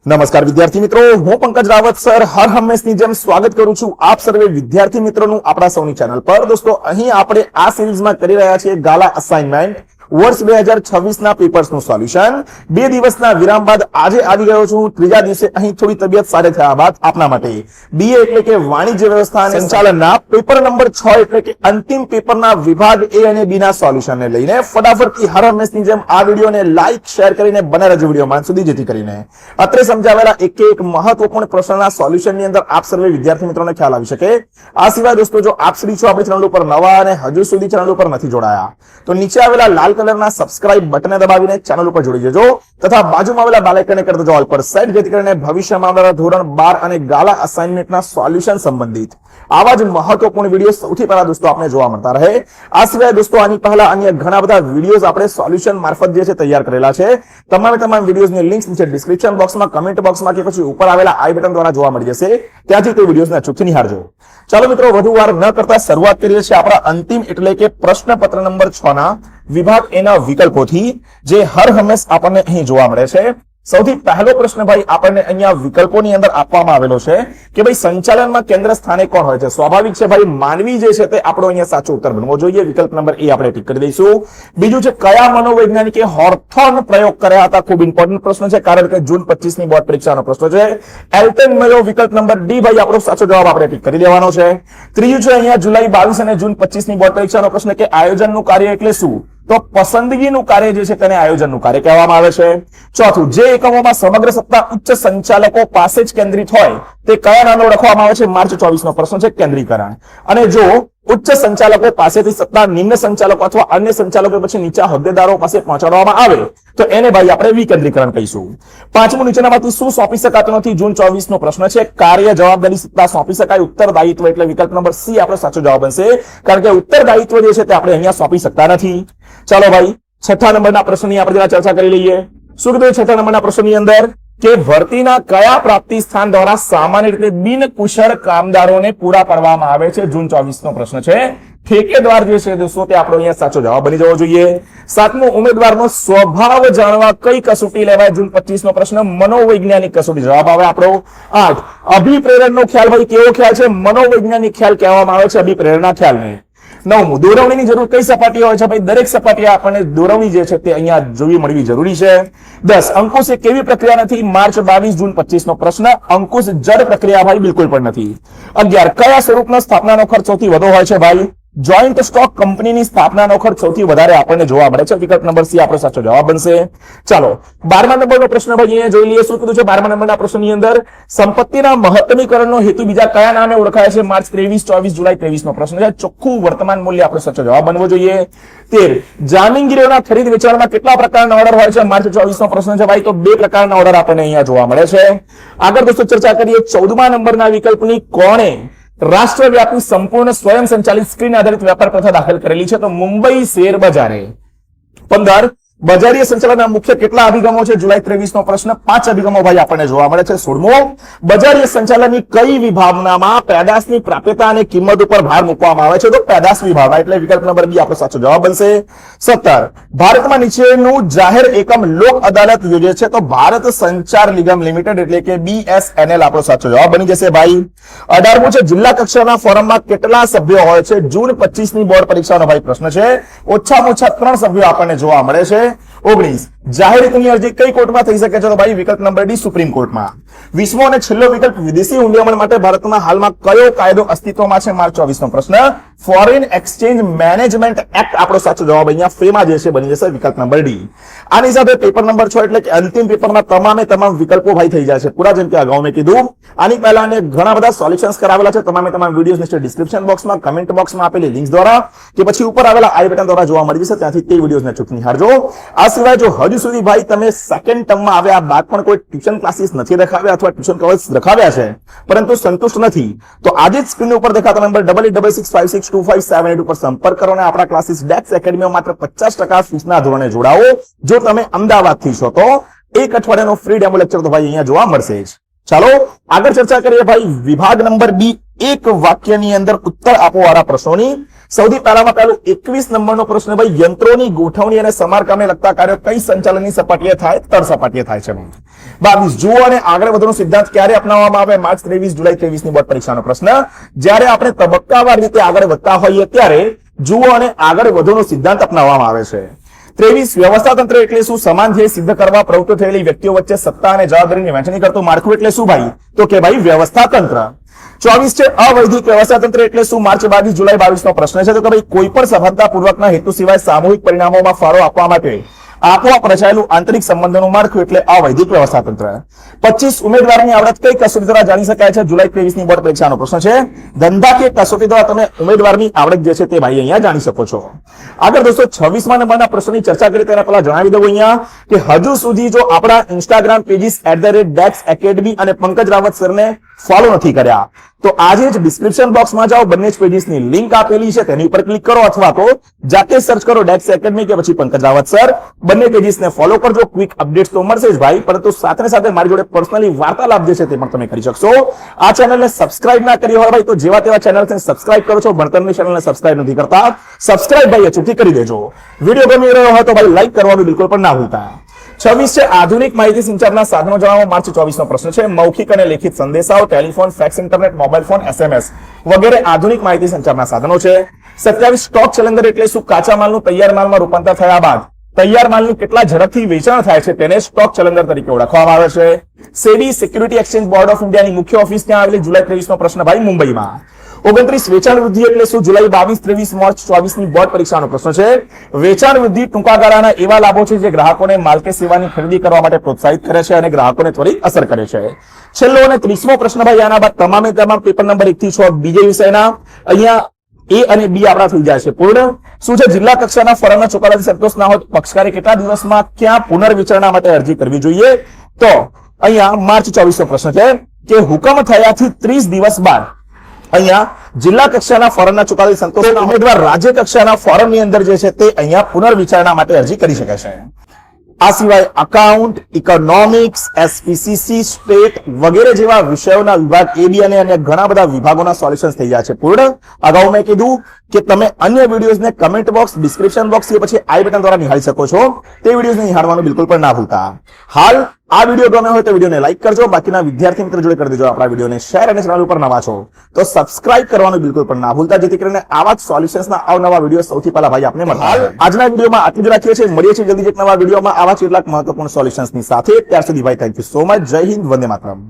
નમસ્કાર વિદ્યાર્થી મિત્રો, હું પંકજ રાવત સર હર હંમેશની જેમ સ્વાગત કરું છું આપ સર્વે વિદ્યાર્થી મિત્રોનું આપણા સૌની ચેનલ પર। દોસ્તો, અહીં આપણે આ સિરીઝમાં કરી રહ્યા છીએ ગાલા અસાઇનમેન્ટ વર્ષ 2026 ના પેપર્સનું સોલ્યુશન। 2 દિવસના વિરામ બાદ આજે આવી ગયો છું ત્રીજા દિવસે। અહીં થોડી તબિયત સારી થયા બાદ આપના માટે બીએ એટલે કે વાણિજ્ય વ્યવસ્થા અને સંચાલનના પેપર નંબર 6 એટલે કે અંતિમ પેપરના વિભાગ એ અને બી ના સોલ્યુશનને લઈને ફટાફટથી હર હંમેશની જેમ આ વિડીયોને લાઈક શેર કરીને બને રહેજો વિડીયોમાં સુધી, જેથી કરીને અત્રે સમજાવેલા એક મહત્વપૂર્ણ પ્રશ્નના સોલ્યુશનની અંદર આપ સર્વે વિદ્યાર્થી મિત્રોને ખ્યાલ આવી શકે। આ સિવાય દોસ્તો, જો આપ શ્રી છો આપણી ચેનલ ઉપર નવા અને હજુ સુધી ચેનલ ઉપર નથી જોડાયા તો નીચે આવેલા લાલ કલરના સબસ્ક્રાઇબ બટનને દબાવીને ચેનલ ઉપર જોડી જજો તથા બાજુમાં આવેલા બેલ આઇકનને કરી દેજો ઓલ પર સેટ, જેથી કરીને ભવિષ્યમાં આવનારા ધોરણ 12 અને ગાલા અસાઇનમેન્ટના સોલ્યુશન સંબંધિત આવા જ મહત્વપૂર્ણ વિડીયો સૌથી પહેલા દોસ્તો આપને જોવા મળતા રહે। આ સિવાય દોસ્તો, આની પહેલા અન્ય ઘણા બધા વિડીયોઝ આપણે સોલ્યુશન મારફત જે છે તૈયાર કરેલા છે। તમામ વિડીયોઝની લિંક્સ નીચે ડિસ્ક્રિપ્શન બોક્સમાં, કમેન્ટ બોક્સમાં કે પછી ઉપર આવેલા આઈ બટન દ્વારા જોવા મળી જશે, ત્યાંથી તે વિડીયોઝને અચૂકથી નિહાળજો। ચાલો મિત્રો, વધુ વાર ન કરતા શરૂઆત કરીએ છીએ આપણા અંતિમ એટલે કે પ્રશ્નપત્ર નંબર 6 ના વિભાગ એના વિકલ્પોથી, જે હર હંમેશ આપણને અહીં જોવા મળે છે। સૌથી પહેલો પ્રશ્ન ભાઈ આપણને અહીંયા વિકલ્પોની અંદર આપવામાં આવેલો છે કે ભાઈ સંચાલનમાં કેન્દ્ર સ્થાને કોણ હોય છે? સ્વાભાવિક છે ભાઈ, માનવી જે છે તે આપણો અહીંયા સાચો ઉત્તર બનવો જોઈએ। વિકલ્પ નંબર એ આપણે ટીક કરી દઈશું। બીજું છે, કયા મનોવૈજ્ઞાનિકે હોર્થોન પ્રયોગ કર્યા હતા? ખૂબ ઇમ્પોર્ટન્ટ પ્રશ્ન છે, કારણ કે જૂન 25 ની બોર્ડ પરીક્ષાનો પ્રશ્ન છે। એલ્ટન મેયો, વિકલ્પ નંબર ડી ભાઈ આપણો સાચો જવાબ આપણે ટીક કરી દેવાનો છે। ત્રીજું છે અહીંયા જુલાઈ 22 અને જૂન 25 ની બોર્ડ પરીક્ષાનો પ્રશ્ન કે આયોજનનું કાર્ય એટલે શું? તો પસંદગીનું કાર્ય જે છે તેને આયોજનનું કાર્ય કહેવામાં આવે છે। ચોથું, જે એકમોમાં સમગ્ર સત્તા ઉચ્ચ સંચાલકો પાસે જ કેન્દ્રિત હોય તે કયા નામનો ઓળખવામાં આવે છે? માર્ચ 24 નો પ્રશ્ન છે, કેન્દ્રીકરણ। અને જો ઉચ્ચ સંચાલકો પાસેથી સત્તા નિમ્ન સંચાલકો અથવા અન્ય સંચાલકો પછી નીચા હોદ્દેદારો પાસે પહોંચાડવામાં આવે તો એને ભાઈ આપણે વિકેન્દ્રીકરણ કહીશું। પાંચમું, નીચેનામાંથી શું સોંપી શકાતું નથી? જૂન 24 નો પ્રશ્ન છે, કાર્ય જવાબદારી સત્તા સોંપી શકાય? ઉત્તરદાયિત્વ એટલે વિકલ્પ નંબર સી આપણો સાચો જવાબ બનશે, કારણ કે ઉત્તરદાયિત્વ જે છે તે આપણે અહીંયા સોંપી શકતા નથી। ચાલો ભાઈ, છઠ્ઠા નંબરના પ્રશ્નની આપણે જરા ચર્ચા કરી લઈએ। શું કીધું છઠ્ઠા નંબરના પ્રશ્નની અંદર કે ભરતીના કયા પ્રાપ્તિ સ્થાન દ્વારા સામાન્ય રીતે બિનકુશળ કામદારોને પૂરા પાડવામાં આવે છે? જૂન 24 નો પ્રશ્ન છે, ઠેકેદાર જે છે દોસ્તો તે આપણો અહીંયા સાચો જવાબ બની જવો જોઈએ। સાતમું, ઉમેદવારનો સ્વભાવ જાણવા કઈ કસોટી લેવાય? જૂન 25 નો પ્રશ્ન, મનોવૈજ્ઞાનિક કસોટી જવાબ આવે આપણો। 8, અભિપ્રેરણનો ખ્યાલ ભાઈ કેવો ખ્યાલ છે? મનોવૈજ્ઞાનિક ખ્યાલ કહેવામાં આવે છે અભિપ્રેરણના ખ્યાલને। 9મું, દોરવણીની જરૂર કઈ સપાટી હોય છે? ભાઈ દરેક સપાટી આપણને દોરવણી જે છે તે અહીંયા જોવી મળવી જરૂરી છે। 10, અંકુશ એ કેવી પ્રક્રિયા નથી? માર્ચ 22 જૂન 25 નો પ્રશ્ન, અંકુશ જડ પ્રક્રિયા ભાઈ બિલકુલ પણ નથી। 11, કયા સ્વરૂપના સ્થાપનાનો ખર્ચ સૌથી વધુ હોય છે? ભાઈ જોઈન્ટ સ્ટોક કંપનીની સ્થાપનાનો ખર્ચ સૌથી વધારે આપણને જોવા મળે છે, વિકલ્પ નંબર સી આપણો સાચો જવાબ બનશે। ચાલો 12મા નંબરનો પ્રશ્ન ભાઈ અહીંયા જોઈ લઈએ। શું કીધું છે 12મા નંબરના પ્રશ્નની અંદર? સંપત્તિના મહત્તમીકરણનો હેતુ બીજા કયા નામે ઓળખાય છે? માર્ચ 23 24 જુલાઈ 23 નો પ્રશ્ન છે, ચોખ્ખું વર્તમાન મૂલ્ય આપણો સાચો જવાબ બનવો જોઈએ। 13, જામીનગીરીઓના ખરીદ વેચાણમાં કેટલા પ્રકારના ઓર્ડર હોય છે? માર્ચ 24 નો પ્રશ્ન છે ભાઈ, તો 2 પ્રકારના ઓર્ડર આપણને અહીંયા જોવા મળે છે। આગળ દોસ્તો ચર્ચા કરીએ 14મા નંબરના વિકલ્પની, કોણે રાષ્ટ્રવ્યાપી સંપૂર્ણ સ્વયં સંચાલિત સ્ક્રીન આધારિત વેપાર પ્રથા દાખલ કરેલી છે? તો મુંબઈ શેર બજારે। 15, બજારીય સંચાલનના મુખ્ય કેટલા અભિગમો છે? જુલાઈ 23 નો પ્રશ્ન, 5 અભિગમો ભાઈ આપણને જોવા મળે છે। 16મો, બજારીય સંચાલનની કઈ વિભાવનામાં પેદાશની પ્રાપ્યતા અને કિંમત ઉપર ભાર મૂકવામાં આવે છે? તો પેદાશ વિભાવના એટલે વિકલ્પ નંબર બી આપણો સાચો જવાબ બનશે। 17, ભારતમાં નીચેનું જાહેર એકમ લોક અદાલત યોજે છે? તો ભારત સંચાર નિગમ લિમિટેડ એટલે કે BSNL આપણો સાચો જવાબ બની જશે ભાઈ। 18મું છે, જિલ્લા કક્ષાના ફોરમમાં કેટલા સભ્યો હોય છે? જૂન 25 ની બોર્ડ પરીક્ષાનો ભાઈ પ્રશ્ન છે, ઓછામાં ઓછા 3 સભ્યો આપણને જોવા મળે છે। 19, જાહેર હિતની અરજી કઈ કોર્ટમાં થઈ શકે છે? તો ભાઈ વિકલ્પ નંબર ડી સુપ્રીમ કોર્ટમાં। 20મો અને છેલ્લો વિકલ્પ, વિદેશી હુંડિયામણ માટે ભારતમાં હાલમાં કયો કાયદો અસ્તિત્વમાં છે? માર્ચ 24 નો પ્રશ્ન, ફોરેન એક્સચેન્જ મેનેજમેન્ટ એક્ટ આપણો સાચો જવાબ અહીંયા ફ્રીમાં જે છે બની જશે, વિકલ્પ નંબર ડી। આની સાથે પેપર નંબર 6 એટલે કે અંતિમ પેપરના તમામ વિકલ્પો ભાઈ થઈ જાય છે પૂરા, જેમ કે અગાઉ મેં કીધું। આની પહેલા અને ઘણા બધા સોલ્યુશન્સ કરાવેલા છે, તમામ વિડીયોઝ નીચે ડિસ્ક્રિપ્શન બોક્સમાં, કમેન્ટ બોક્સમાં આપેલી લિંક્સ દ્વારા કે પછી ઉપર આવેલા આઈ બટન દ્વારા જોવા મળી જશે, ત્યાંથી તે વિડીયોઝને અચૂકથી નિહાળજો। આ સિવાય જો હજુ સુધી ભાઈ તમે સેકન્ડ ટર્મમાં આવ્યા બાદ પણ કોઈ ટ્યુશન ક્લાસીસ નથી રખાવ્યા અથવા ટ્યુશન ક્લાસ રખાવ્યા છે પરંતુ સંતુષ્ટ નથી, તો આજે જ સ્ક્રીન ઉપર દેખાતો નંબર 8866562578 ઉપર સંપર્ક કરો અને આપણા ક્લાસીસ ડેક્સ એકેડમીમાં માત્ર 50% ફીસના ધોરણે જોડાઓ। જો તમે અમદાવાદથી છો તો 1 અઠવાડિયાનો ફ્રી ડેમો લેક્ચર તો ભાઈ અહીંયા જોવા મળશે જ। ચાલો આગળ ચર્ચા કરીએ ભાઈ વિભાગ નંબર બી, એક વાક્યની અંદર ઉત્તર આપો વાળા પ્રશ્નોની। સૌથી પહેલામાં પહેલું 21 નંબરનો પ્રશ્ન ભાઈ, યંત્રોની ગોઠવણી અને સમારકામને લગતા કાર્યો કઈ સંચાલનની સપાટીએ થાય? તળ સપાટીએ થાય છે. 22 જુઓ અને આગળ વધવાનો સિદ્ધાંત ક્યારે અપનાવવામાં આવે? માર્ચ 23 જુલાઈ 23 ની બોર્ડ પરીક્ષાનો પ્રશ્ન. જ્યારે આપણે તબક્કાવાર રીતે આગળ વધતા હોઈએ ત્યારે જુઓ અને આગળ વધવાનો સિદ્ધાંત અપનાવવામાં આવે છે. 23 વ્યવસ્થા તંત્ર એટલે શું? સમાન ધ્યેય સિદ્ધ કરવા પ્રવૃત્ત થયેલી વ્યક્તિઓ વચ્ચે સત્તા અને જવાબદારીની વહેંચણી કરતું માળખું એટલે શું ભાઈ? તો કે ભાઈ વ્યવસ્થા તંત્ર. 24 છે અવૈધિક વ્યવસ્થા તંત્ર એટલે શું? માર્ચ 22 જુલાઈ 22 નો પ્રશ્ન છે. તો કે ભાઈ કોઈ પણ સફળતાપૂર્વકના હેતુ સિવાય સામૂહિક પરિણામોમાં ફાળો આપવા માટે આપોઆપ રચાયેલું આંતરિક સંબંધોનું માળખું એટલે અવૈધિક વ્યવસ્થા તંત્ર. 25 ઉમેદવારની આવડત કઈ કસોટી દ્વારા જાણી શકાય છે? જુલાઈ 23 ની બોર્ડ પરીક્ષાનો પ્રશ્ન છે. ધંધાકીય કસોટી દ્વારા તમે ઉમેદવારની આવડત જે છે તે ભાઈ અહીંયા જાણી શકો છો. આગળ દોસ્તો 26મા નંબરના પ્રશ્નની ચર્ચા કરી તેના પહેલા જણાવી દઉં અહીંયા કે હજુ સુધી જો આપણા ઇન્સ્ટાગ્રામ પેજીસ @DEX Academy અને પંકજ રાવત સરને ફોલો નથી કર્યા તો આજે જ ડિસ્ક્રિપ્શન બોક્સમાં જાઓ, બંને જ પેજીસની લિંક આપેલી છે તેની ઉપર ક્લિક કરો અથવા તો જાતે સર્ચ કરો DEX Academy કે પછી પંકજ રાવત સર. બંને પેજીસને ફોલો કરજો. ક્વિક અપડેટ્સ તો મળશે જ ભાઈ, પરંતુ સાથે સાથે મારી જોડે પર્સનલી વાર્તાલાપ જે છે તે પણ તમે કરી શકશો. આ ચેનલને સબસ્ક્રાઇબ ના કરી હોય ભાઈ તો જેવા તેવા ચેનલને સબસ્ક્રાઇબ કરો છો, ભણતરની ચેનલને સબસ્ક્રાઇબ નથી કરતા, સબસ્ક્રાઇબ ભાઈ અચૂકથી કરી દેજો. વિડીયો ગમી રહ્યો હોય તો ભાઈ લાઈક કરવાનું બિલકુલ પણ ના ભૂલતા. 26 છે આધુનિક માહિતી સંચારના સાધનો જણાવો. માર્ચ 24 નો પ્રશ્ન છે. મૌખિક અને લેખિત સંદેશાઓ, telephone, fax, internet, mobile phone, SMS વગેરે આધુનિક માહિતી સંચારના સાધનો છે. 27 સ્ટોક ચલંદર એટલે શું? કાચા માલનું તૈયાર માલમાં રૂપાંતર થયા બાદ તૈયાર માલનું કેટલા ઝડપથી વેચાણ થાય છે તેને સ્ટોક ચલંદર તરીકે ઓળખવામાં આવે છે. SEBI security exchange board of ઇન્ડિયાની મુખ્ય ઓફિસ ક્યાં આવેલી? જુલાઈ 23 નો પ્રશ્ન ભાઈ, મુંબઈમાં. 29 વેચાણ વૃદ્ધિ એટલે શું? જુલાઈ 22, 23, માર્ચ 24 ની બોર્ડ પરીક્ષાનો પ્રશ્ન છે. વેચાણ વૃદ્ધિ ટૂંકા ગાળાના એવા લાભો છે જે ગ્રાહકોને માલ કે સેવાની ખરીદી કરવા માટે પ્રોત્સાહિત કરે છે અને ગ્રાહકોને ત્વરિત અસર કરે છે. છેલ્લો અને 30મો પ્રશ્ન ભાઈ, આના બાદ તમામે તમામ પેપર નંબર 1 થી 6 બીજે વિષયના અહીંયા A અને B આપણા થઈ જાય છે પૂર્ણ. શું છે? જિલ્લા કક્ષાના ફરજના ચુકાદાથી સંતોષ ના હોય તો પક્ષકારે કેટલા દિવસમાં ક્યાં પુનર્વિચારણા માટે અરજી કરવી જોઈએ? તો અહીંયા માર્ચ 24 નો પ્રશ્ન છે કે હુકમ થયાથી 30 દિવસ બાદ અહીંયા જિલ્લા કક્ષાના ફોરમના ચુકાદાથી સંતોષ ના ઉમેદવાર રાજ્ય કક્ષાના ફોરમની અંદર જે છે તે અહીંયા પુનર્વિચારણા માટે અરજી કરી શકે છે. આ સિવાય અકાઉન્ટ, ઇકોનોમિક્સ, SPCC, સ્ટેટ વગેરે જેવા વિષયોના વિભાગ AB અને અન્ય ઘણા બધા વિભાગોના સોલ્યુશન્સ થઈ જાય છે પૂર્ણ. અગાઉ મેં કીધું કે તમે અન્ય વિડીયોઝને કમેન્ટ બોક્સ, ડિસ્ક્રિપ્શન બોક્સ કે પછી આઈ બટન દ્વારા નિહાળી શકો છો. તે વિડીયોઝને નિહાળવાનું બિલકુલ પણ ના ભૂલતા. હાલ આ વિડીયો ગમ્યો હોય તો વિડીયોને લાઈક કરજો. બાકીના વિદ્યાર્થી મિત્રો જોડે કરી દેજો. આપણા વિડીયોને શેર અને ચેનલ ઉપર નવા છો તો સબસ્ક્રાઇબ કરવાનું બિલકુલ પણ ના ભૂલતા, જેથી કરીને આવા જ સોલ્યુશન્સના અવનવા વિડીયો સૌથી પહેલા ભાઈ આપને મળે. આજના વિડીયોમાં આટલું જ રાખીએ છીએ. મળીએ છીએ જલ્દી જ એક નવા વિડીયોમાં આવા જ કેટલાક મહત્વપૂર્ણ સોલ્યુશન્સની સાથે. ત્યાર સુધી ભાઈ થેન્ક યુ સો મચ. જય હિન્દ, વંદે માતરમ.